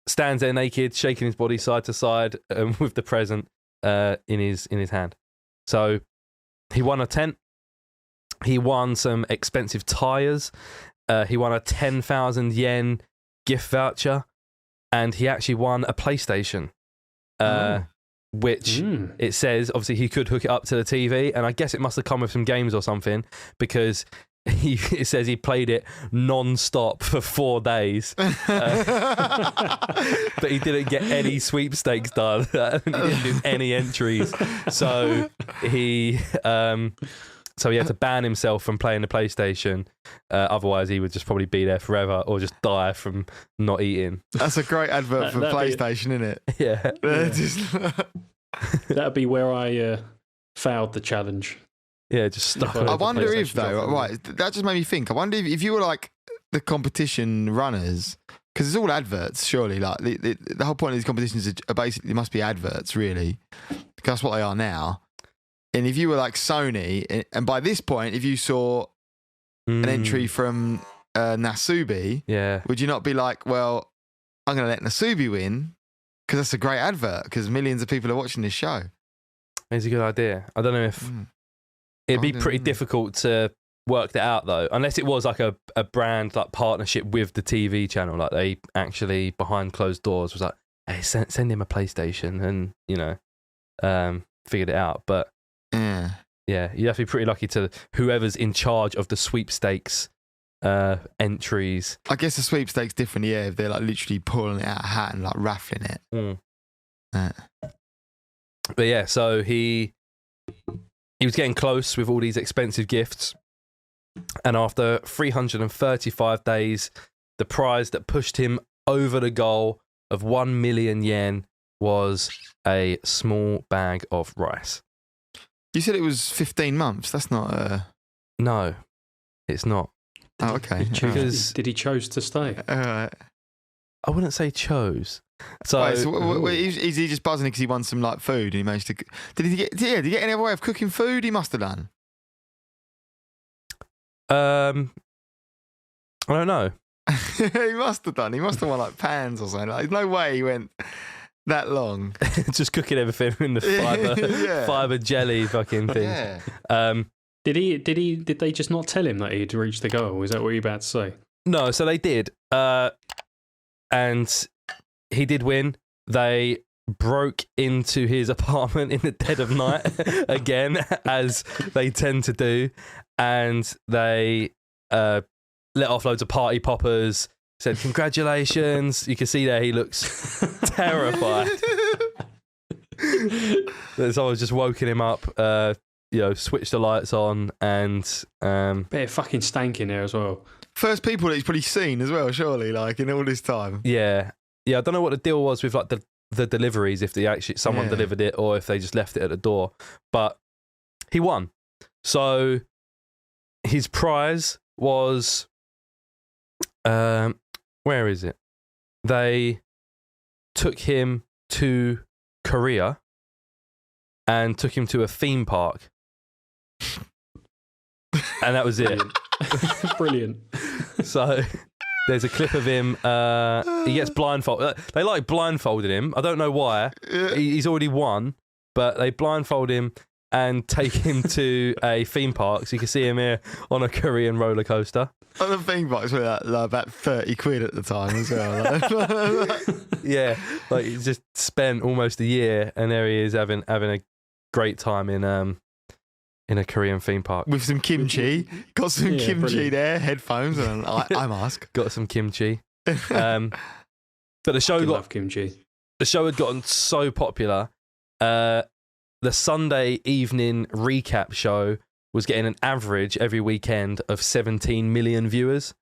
stands there naked, shaking his body side to side with the present in his hand. So he won a tent. He won some expensive tires. He won a 10,000 yen gift voucher, and he actually won a PlayStation, which it says obviously he could hook it up to the TV, and I guess it must have come with some games or something because it says he played it non-stop for 4 days, but he didn't get any sweepstakes done. He didn't do any entries, so he had to ban himself from playing the PlayStation. Otherwise, he would just probably be there forever or just die from not eating. That's a great advert for PlayStation, isn't it? Yeah. That'd be where I failed the challenge. Yeah, just stuck. I wonder if though, right? That just made me think. I wonder if you were like the competition runners, because it's all adverts. Surely, like the whole point of these competitions are basically must be adverts, really, because that's what they are now. And if you were like Sony, and by this point, if you saw an entry from Nasubi, would you not be like, well, I'm going to let Nasubi win because that's a great advert because millions of people are watching this show. It's a good idea. I don't know if it'd be pretty difficult to work that out though, unless it was like a brand like partnership with the TV channel, like they actually behind closed doors was like, hey, send him a PlayStation, and figured it out, but. Yeah, you have to be pretty lucky to whoever's in charge of the sweepstakes entries. I guess the sweepstakes different, if they're like literally pulling it out of a hat and like raffling it. But yeah, so he was getting close with all these expensive gifts, and after 335 days, the prize that pushed him over the goal of 1 million yen was a small bag of rice. You said it was 15 months. That's not No, it's not. Oh, okay. Did he choose to stay? I wouldn't say chose. So, is he just buzzing because he won some like food and he managed to? Did he get any other way of cooking food? He must have done. I don't know. He must have done. He must have won like pans or something. Like, no way he went that long. Just cooking everything in the fiber jelly fucking things. Yeah. Did they just not tell him that he'd reached the goal? Is that what you're about to say? No, so they did. And he did win. They broke into his apartment in the dead of night again, as they tend to do, and they let off loads of party poppers, said congratulations. You can see there he looks terrified. Someone's just woken him up, switched the lights on, and bit of fucking stank in there as well. First people that he's probably seen as well, surely, like in all this time. Yeah. I don't know what the deal was with like the deliveries, if someone delivered it or if they just left it at the door. But he won. So his prize was, where is it? They took him to Korea and took him to a theme park. And that was it. Brilliant. So there's a clip of him. He gets blindfolded. They blindfolded him. I don't know why. He's already won, but they blindfold him and take him to a theme park. So you can see him here on a Korean roller coaster. On the theme park, was about 30 quid at the time as well. Yeah, like he just spent almost a year, and there he is having a great time in a Korean theme park with some kimchi. Got some kimchi brilliant. There, headphones, and eye mask. Got some kimchi. But the show love kimchi. The show had gotten so popular. The Sunday evening recap show was getting an average every weekend of 17 million viewers.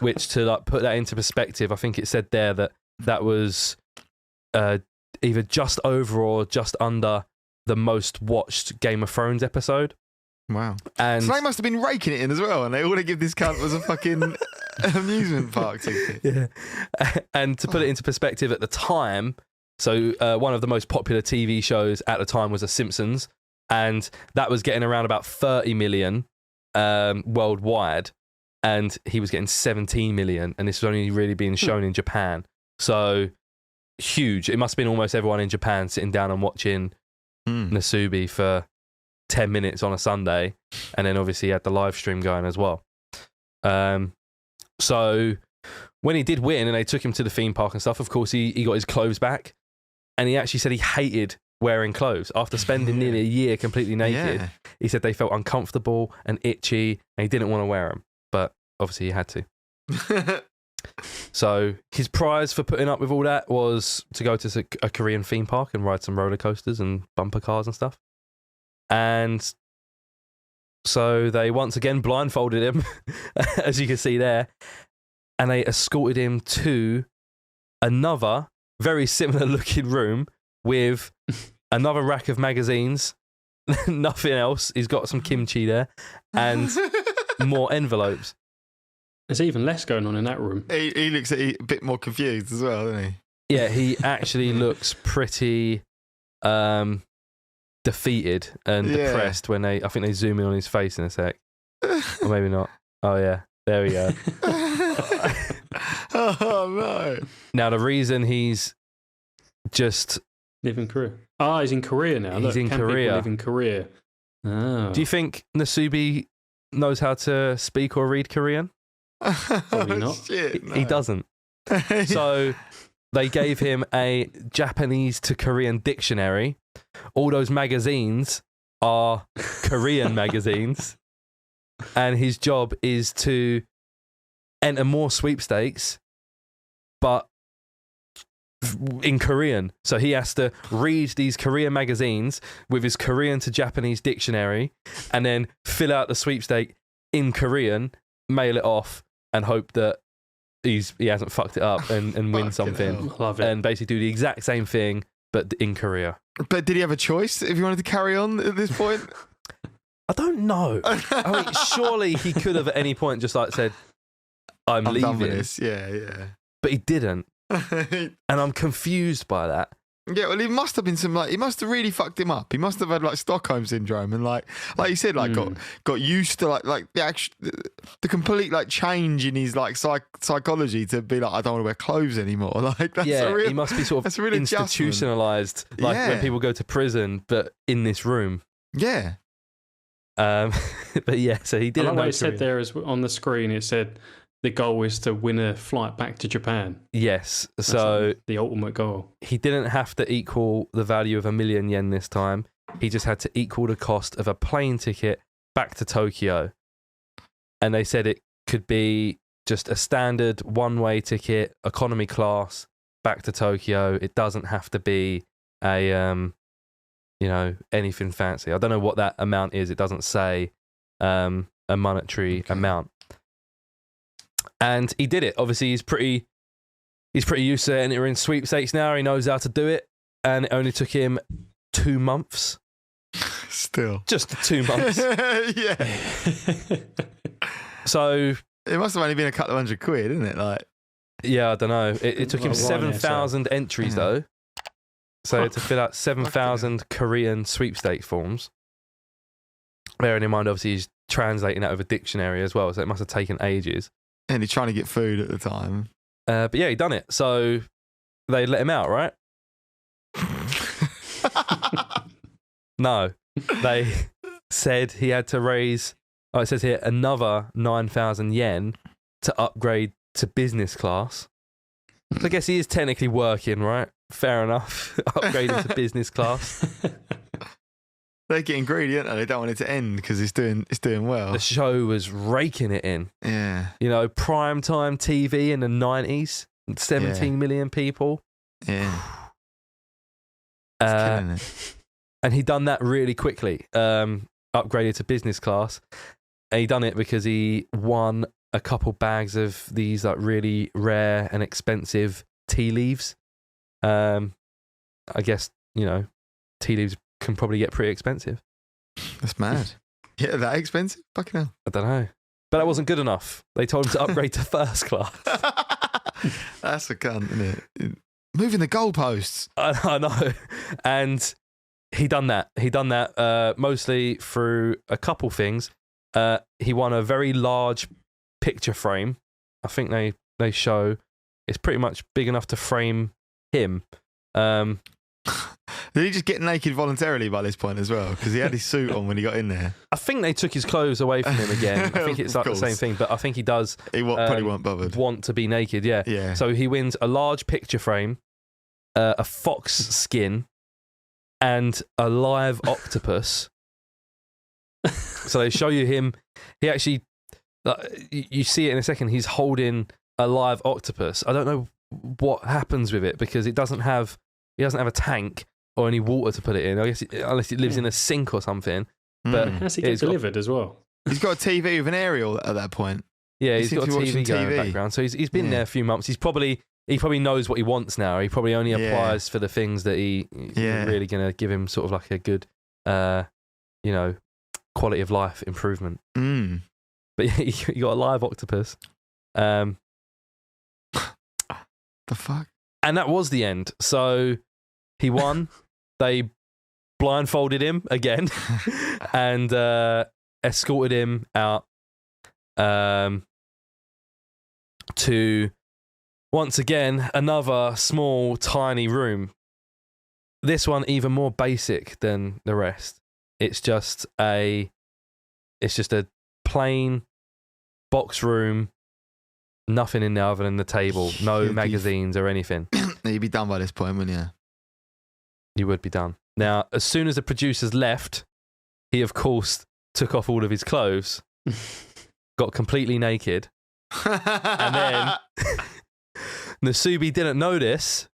Which, to like put that into perspective, I think it said there that was either just over or just under the most watched Game of Thrones episode. Wow. And so they must have been raking it in as well, and they ought to give this cunt as a fucking amusement park ticket. Yeah. And to put it into perspective at the time, so one of the most popular TV shows at the time was The Simpsons, and that was getting around about 30 million worldwide, and he was getting 17 million, and this was only really being shown in Japan. So huge. It must have been almost everyone in Japan sitting down and watching Nasubi for 10 minutes on a Sunday, and then obviously he had the live stream going as well. So when he did win and they took him to the theme park and stuff, of course he got his clothes back, and he actually said he hated wearing clothes after spending nearly a year completely naked. Yeah. He said they felt uncomfortable and itchy and he didn't want to wear them, but obviously he had to. So his prize for putting up with all that was to go to a Korean theme park and ride some roller coasters and bumper cars and stuff. And so they once again blindfolded him, as you can see there, and they escorted him to another very similar looking room with another rack of magazines, nothing else. He's got some kimchi there and more envelopes. There's even less going on in that room. He looks a bit more confused as well, doesn't he? Yeah, he actually looks pretty defeated and depressed when I think they zoom in on his face in a sec. Or maybe not. Oh, yeah. There we go. Oh, no. Now, the reason he's just... Live in Korea. Ah, he's in Korea now. He's in Korea. Live in Korea. Oh. Do you think Nasubi knows how to speak or read Korean? Probably not. Shit, no. He doesn't. So they gave him a Japanese to Korean dictionary. All those magazines are Korean magazines. And his job is to enter more sweepstakes, but in Korean. So he has to read these Korean magazines with his Korean to Japanese dictionary and then fill out the sweepstake in Korean, mail it off, and hope that he hasn't fucked it up and win something. Love it. And basically do the exact same thing, but in Korea. But did he have a choice if he wanted to carry on at this point? I don't know. I mean, surely he could have at any point just like said, I'm leaving. Done with this. Yeah. But he didn't. And I'm confused by that. Yeah, well, he must have been he must have really fucked him up. He must have had like Stockholm syndrome and like you said, like got used to like the complete like change in his like psychology to be like, I don't want to wear clothes anymore. Like that's he must be sort of institutionalized, like when people go to prison, but in this room. Yeah. But yeah, so he didn't know. It said there on the screen, it said the goal is to win a flight back to Japan. Yes. That's So like the ultimate goal. he didn't have to equal the value of 1 million yen this time. He just had to equal the cost of a plane ticket back to Tokyo. And they said it could be just a standard one-way ticket, economy class, back to Tokyo. It doesn't have to be a, anything fancy. I don't know what that amount is. It doesn't say a monetary amount. And he did it. Obviously, he's pretty used to entering sweepstakes now. He knows how to do it. And it only took him 2 months. Still. Just 2 months. Yeah. So it must have only been a couple of £100, isn't it? Like, yeah, I don't know. It took him Well, 7,000 entries though. So to fill out 7,000 Korean sweepstakes forms. Bearing in mind, obviously, he's translating that with a dictionary as well, so it must have taken ages. and he's trying to get food at the time. But yeah, he done it. So they let him out, right? No, they said he had to raise. Oh, it says here another 9,000 yen to upgrade to business class. So I guess he is technically working, right? Fair enough. Upgrading to business class. They're getting greedy, aren't they? They don't want it to end because it's doing well. The show was raking it in. Yeah. You know, prime time TV in the 90s, 17 million people. Yeah. It's killing it. And he done that really quickly. Upgraded to business class. And he done it because he won a couple bags of these like really rare and expensive tea leaves. I guess, you know, tea leaves can probably get pretty expensive. That's mad. Yeah, that expensive? Fucking hell. I don't know. But that wasn't good enough. They told him to upgrade to first class. That's a cunt, isn't it? Moving the goalposts. I know. And he done that. He done that mostly through a couple things. He won a very large picture frame. I think they show it's pretty much big enough to frame him. Did he just get naked voluntarily by this point as well? Because he had his suit on when he got in there. I think they took his clothes away from him again. I think it's like the same thing, but I think he does. He probably weren't bothered. Want to be naked, yeah. Yeah. So he wins a large picture frame, a fox skin, and a live octopus. So they show you him. He actually, you see it in a second. He's holding a live octopus. I don't know what happens with it because he doesn't have a tank or any water to put it in. I guess unless it lives in a sink or something. But how's he get delivered as well? He's got a TV with an aerial at that point. Yeah, he's got a TV going in the background. So he's been there a few months. He probably knows what he wants now. He probably only applies for the things that he really going to give him sort of like a good, quality of life improvement. Mm. But you got a live octopus. The fuck? And that was the end. So he won. They blindfolded him again and escorted him out to, once again, another small, tiny room. This one even more basic than the rest. It's just a plain box room, nothing in there other than the table, no magazines or anything. You'd be done by this point, wouldn't you? You would be done. Now, as soon as the producers left, he, of course, took off all of his clothes, got completely naked, and then Nasubi didn't know this,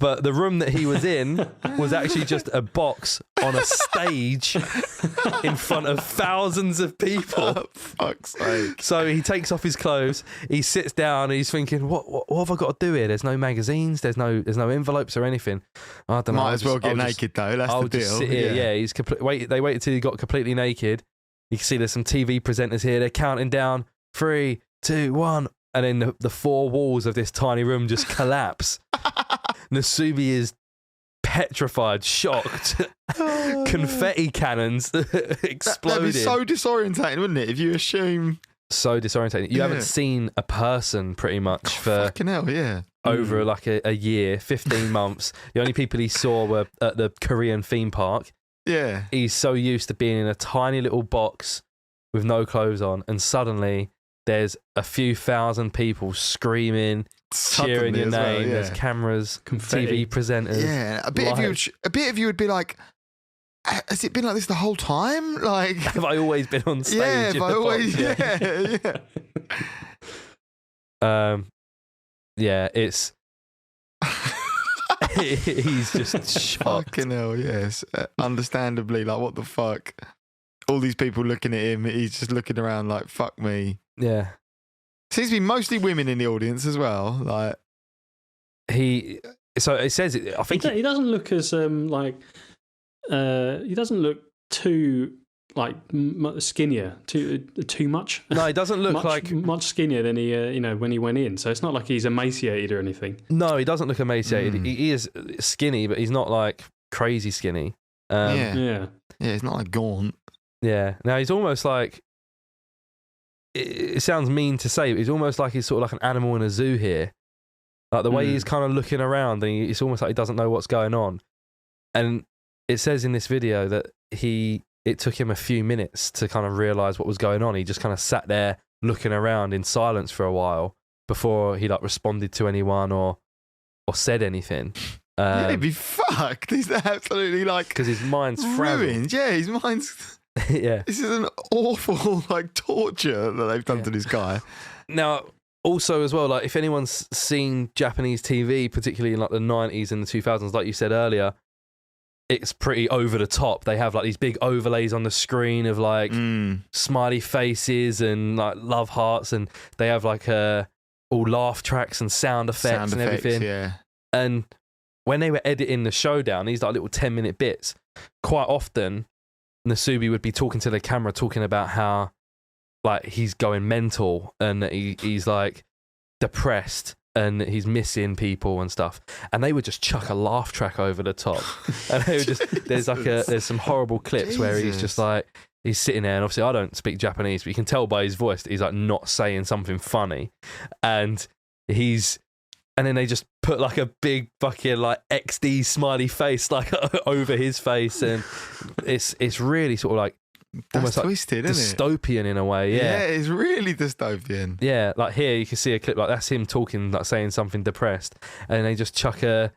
but the room that he was in was actually just a box on a stage in front of thousands of people. Oh, fuck's sake. So he takes off his clothes, he sits down, and he's thinking, what have I got to do here? There's no magazines, there's no envelopes or anything. I don't know. Might as well get naked though. That's the deal. Just sit here. Yeah, he's they waited till he got completely naked. You can see there's some TV presenters here. They're counting down 3, 2, 1, and then the four walls of this tiny room just collapse. Nasubi is petrified, shocked. Confetti cannons exploding. That'd be so disorientating, wouldn't it? If you assume. So disorientating. You haven't seen a person pretty much for fucking hell, yeah. Over like a year, 15 months. The only people he saw were at the Korean theme park. Yeah. He's so used to being in a tiny little box with no clothes on, and suddenly there's a few thousand people screaming, cheering your name. There's cameras, confetti. TV presenters. Yeah, a bit of you would be like, has it been like this the whole time? Like, have I always been on stage? Yeah, have I always? Yeah, it's. He's just shocked. Fucking hell, yes. Understandably, like, what the fuck? All these people looking at him, he's just looking around like, fuck me. Yeah. Seems to be mostly women in the audience as well. Like, so it says it. I think he doesn't look as he doesn't look too like skinnier, too much. No, he doesn't look much skinnier than he when he went in. So it's not like he's emaciated or anything. No, he doesn't look emaciated. He is skinny, but he's not like crazy skinny. Yeah, he's not like gaunt. Yeah. Now he's almost like. It sounds mean to say, but he's almost like he's sort of like an animal in a zoo here. Like the way he's kind of looking around, and it's almost like he doesn't know what's going on. And it says in this video that it took him a few minutes to kind of realise what was going on. He just kind of sat there looking around in silence for a while before he like responded to anyone or said anything. Yeah, he'd be fucked. He's absolutely like because his mind's ruined. frazzled. Yeah, his mind's. Yeah, this is an awful like torture that they've done to this guy. Now, also as well, like if anyone's seen Japanese TV, particularly in like the 90s and the 2000s, like you said earlier, it's pretty over the top. They have like these big overlays on the screen of like smiley faces and like love hearts, and they have like all laugh tracks and sound effects and everything. Yeah. And when they were editing the show down, these like little 10-minute bits, quite often Nasubi would be talking to the camera, talking about how like he's going mental and that he's like depressed and he's missing people and stuff, and they would just chuck a laugh track over the top. And they would just there's some horrible clips where he's just like he's sitting there, and obviously I don't speak Japanese, but you can tell by his voice that he's like not saying something funny, and then they just put like a big fucking like XD smiley face like over his face, and it's really sort of like almost twisted, like isn't dystopian in a way. Yeah, it's really dystopian. Yeah, like here you can see a clip like that's him talking, like saying something depressed, and they just chuck a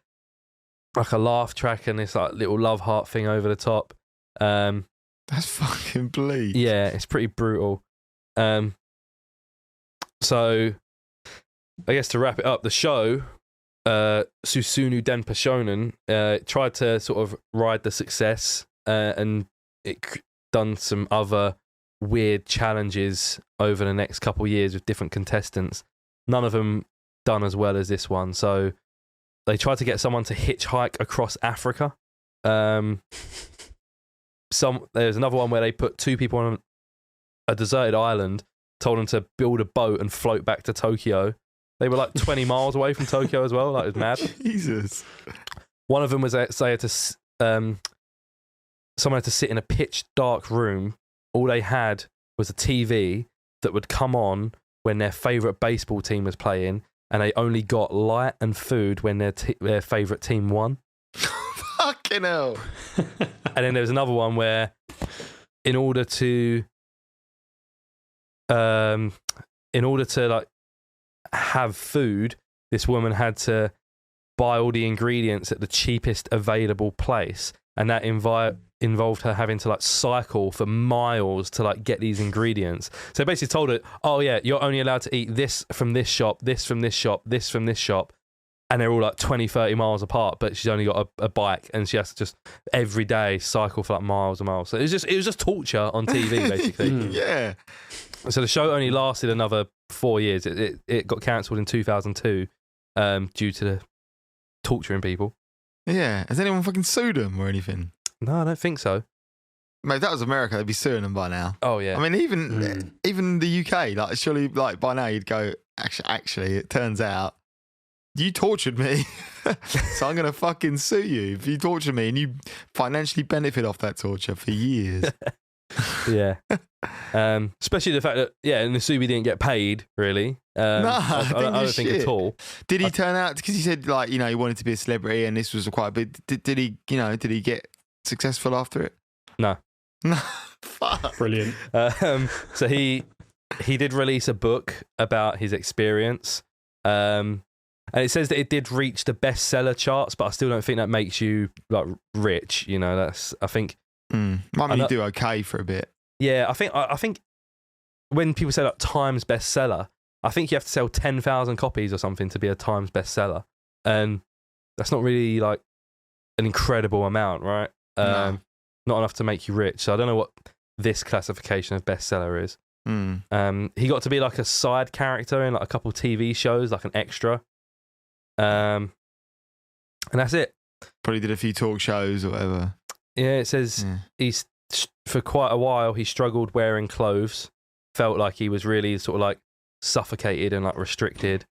laugh track and this like little love heart thing over the top. That's fucking bleak. Yeah, it's pretty brutal. So I guess to wrap it up, the show, Susunu Denpa Shonen, tried to sort of ride the success and it done some other weird challenges over the next couple of years with different contestants. None of them done as well as this one. So they tried to get someone to hitchhike across Africa. There's another one where they put two people on a deserted island, told them to build a boat and float back to Tokyo. They were like 20 miles away from Tokyo as well. Like, it was mad. Jesus. One of them was someone had to sit in a pitch dark room. All they had was a TV that would come on when their favourite baseball team was playing, and they only got light and food when their favourite team won. Fucking hell. And then there was another one where in order to like have food, this woman had to buy all the ingredients at the cheapest available place, and that involved her having to like cycle for miles to like get these ingredients. So they basically told her, oh yeah, you're only allowed to eat this from this shop, this from this shop, this from this shop, and they're all like 20-30 miles apart, but she's only got a bike and she has to just every day cycle for like miles and miles. So it was just torture on TV basically. Yeah. So the show only lasted another 4 years. It got cancelled in 2002 due to the torturing people. Yeah. Has anyone fucking sued them or anything? No, I don't think so. Mate, if that was America, they'd be suing them by now. Oh yeah. I mean, even the UK, like surely, like by now you'd go. Actually, it turns out you tortured me, so I'm gonna fucking sue you. If you torture me and you financially benefit off that torture for years. Yeah. Especially the fact that Nasubi didn't get paid really. I don't think at all. Did he turn out because he said like he wanted to be a celebrity and this was quite a big. Did he get successful after it? No. Fuck. Brilliant. So he he did release a book about his experience. And it says that it did reach the bestseller charts, but I still don't think that makes you like rich. You know, I think. Might mean you do okay for a bit. Yeah, I think when people say like Times bestseller, I think you have to sell 10,000 copies or something to be a Times bestseller, and that's not really like an incredible amount, right? No. Not enough to make you rich. So I don't know what this classification of bestseller is. He got to be like a side character in like a couple TV shows, like an extra. And that's it. Probably did a few talk shows or whatever. Yeah, it says he's for quite a while he struggled wearing clothes. Felt like he was really sort of like suffocated and like restricted.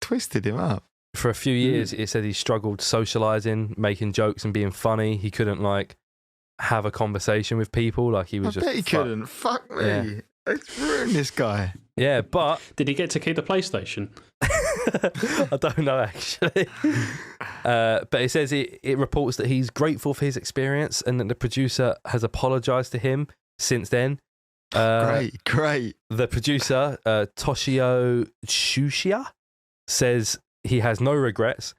Twisted him up. For a few years, it said he struggled socializing, making jokes and being funny. He couldn't like have a conversation with people. Like he was I bet he couldn't. Fuck me. Yeah. It's ruined this guy. Yeah, but did he get to keep the PlayStation? I don't know actually. But it says it reports that he's grateful for his experience and that the producer has apologized to him since then. Great. The producer, Toshio Shushia, says he has no regrets.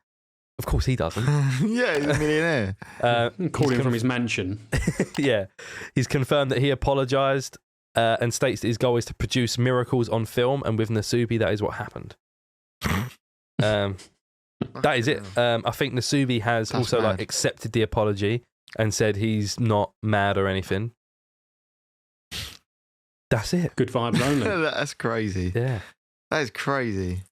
Of course he doesn't. Yeah, he's a millionaire. Calling from his mansion. Yeah. He's confirmed that he apologized and states that his goal is to produce miracles on film, and with Nasubi, that is what happened. That is it. I think Nasubi has That's also mad. Like accepted the apology and said he's not mad or anything. That's it. Good vibes only. That's crazy. Yeah. That is crazy.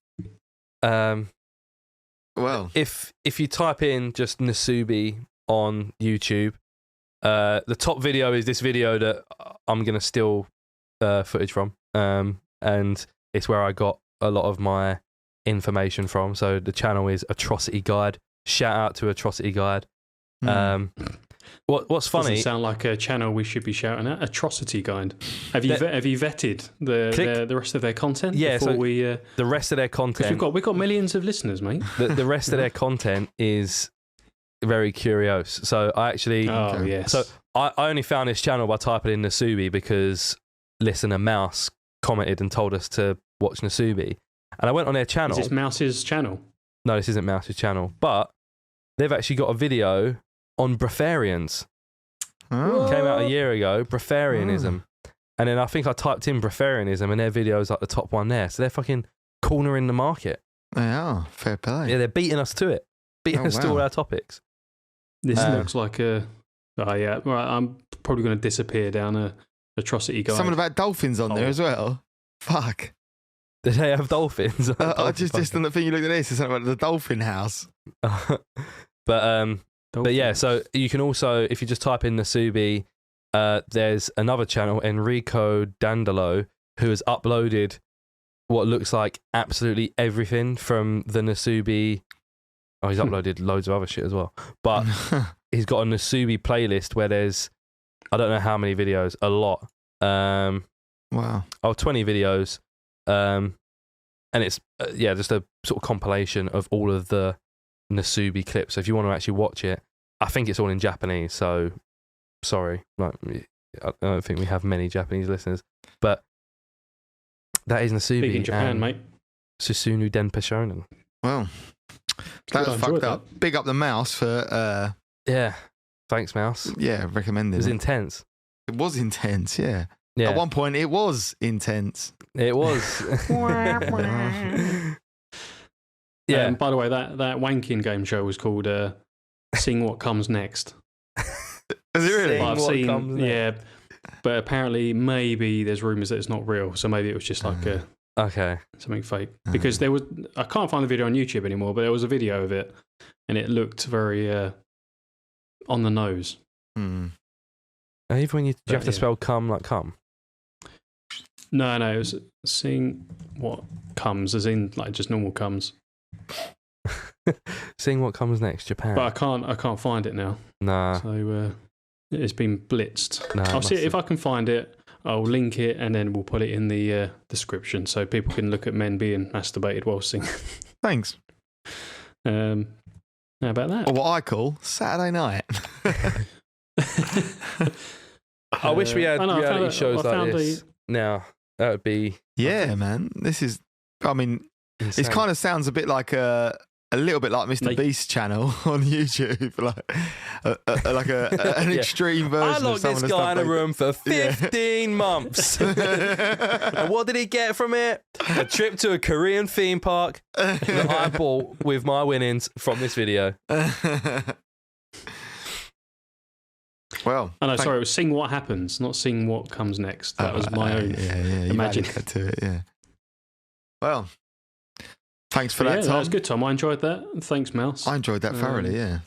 Well, if you type in just Nasubi on YouTube, the top video is this video that I'm going to steal footage from, and it's where I got a lot of my information from. So the channel is Atrocity Guide. Shout out to Atrocity Guide. What's funny? Doesn't sound like a channel we should be shouting at. Atrocity Guide. Have you vetted the rest of their content? Yeah, so the rest of their content. We've got millions of listeners, mate. The rest of their content is very Curios. So I actually, yes. So I only found this channel by typing in Nasubi because listener Mouse commented and told us to watch Nasubi, and I went on their channel. Is this Mouse's channel? No, this isn't Mouse's channel, but they've actually got a video on breatharians. Came out a year ago, breatharianism. And then I think I typed in breatharianism and their video is like the top one there. So they're fucking cornering the market. They are. Fair play. Yeah, they're beating us to it. Beating us to all our topics. This looks like a... Oh, yeah. Right, I'm probably going to disappear down a Atrocity Guide. Something about dolphins on there as well. Fuck. Did they have dolphins? I just on the thing you looked at this, it's something about the dolphin house. But yeah, so you can also, if you just type in Nasubi, there's another channel, Enrico Dandolo, who has uploaded what looks like absolutely everything from the Nasubi. Oh, he's uploaded loads of other shit as well. But he's got a Nasubi playlist where there's, I don't know how many videos, a lot. Wow. 20 videos. And it's, just a sort of compilation of all of the Nasubi clips. So if you want to actually watch it, I think it's all in Japanese, so sorry. Like, I don't think we have many Japanese listeners, but that is Nasubi. Big in Japan, mate. Susunu Denpa Shonen. Well, that was fucked up. Big up the Mouse for... Yeah, thanks, Mouse. Yeah, recommended. It was intense. It was intense, yeah. At one point, it was intense. It was. Yeah. By the way, that wanking game show was called Sing What Comes Next. Is it really? I've seen, yeah, but apparently maybe there's rumours that it's not real, so maybe it was just like something fake. Because there was, I can't find the video on YouTube anymore, but there was a video of it, and it looked very on the nose. Even when you have to spell come like come? No, it was Sing What Comes, as in like just normal comes. Seeing what comes next, Japan. But I can't find it now. Nah. So it's been blitzed. Nah, I'll see if I can find it. I'll link it and then we'll put it in the description so people can look at men being masturbated while singing. Thanks. How about that? Or what I call Saturday night. I wish we had reality shows like this now. That would be man. This is, I mean, insane. it kind of sounds a bit like a little bit like Mr. Beast's channel on YouTube, like an extreme version. I locked this guy in a room for 15 months. And what did he get from it? A trip to a Korean theme park that I bought with my winnings from this video. Well, sorry, it was seeing what happens, not seeing what comes next. That was my own imagining to it. Yeah. Well, thanks for that, Tom. That was good, Tom. I enjoyed that. Thanks, Mouse. I enjoyed that thoroughly. Yeah.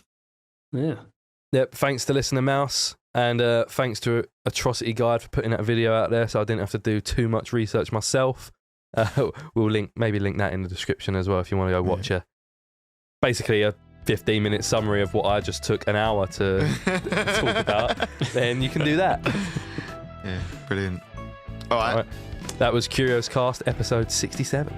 Yep. Thanks to listener Mouse, and thanks to Atrocity Guide for putting that video out there, so I didn't have to do too much research myself. We'll maybe link that in the description as well if you want to go watch it. Basically, a 15-minute summary of what I just took an hour to talk about, then you can do that. Yeah, brilliant. All right. That was Curios Cast episode 67.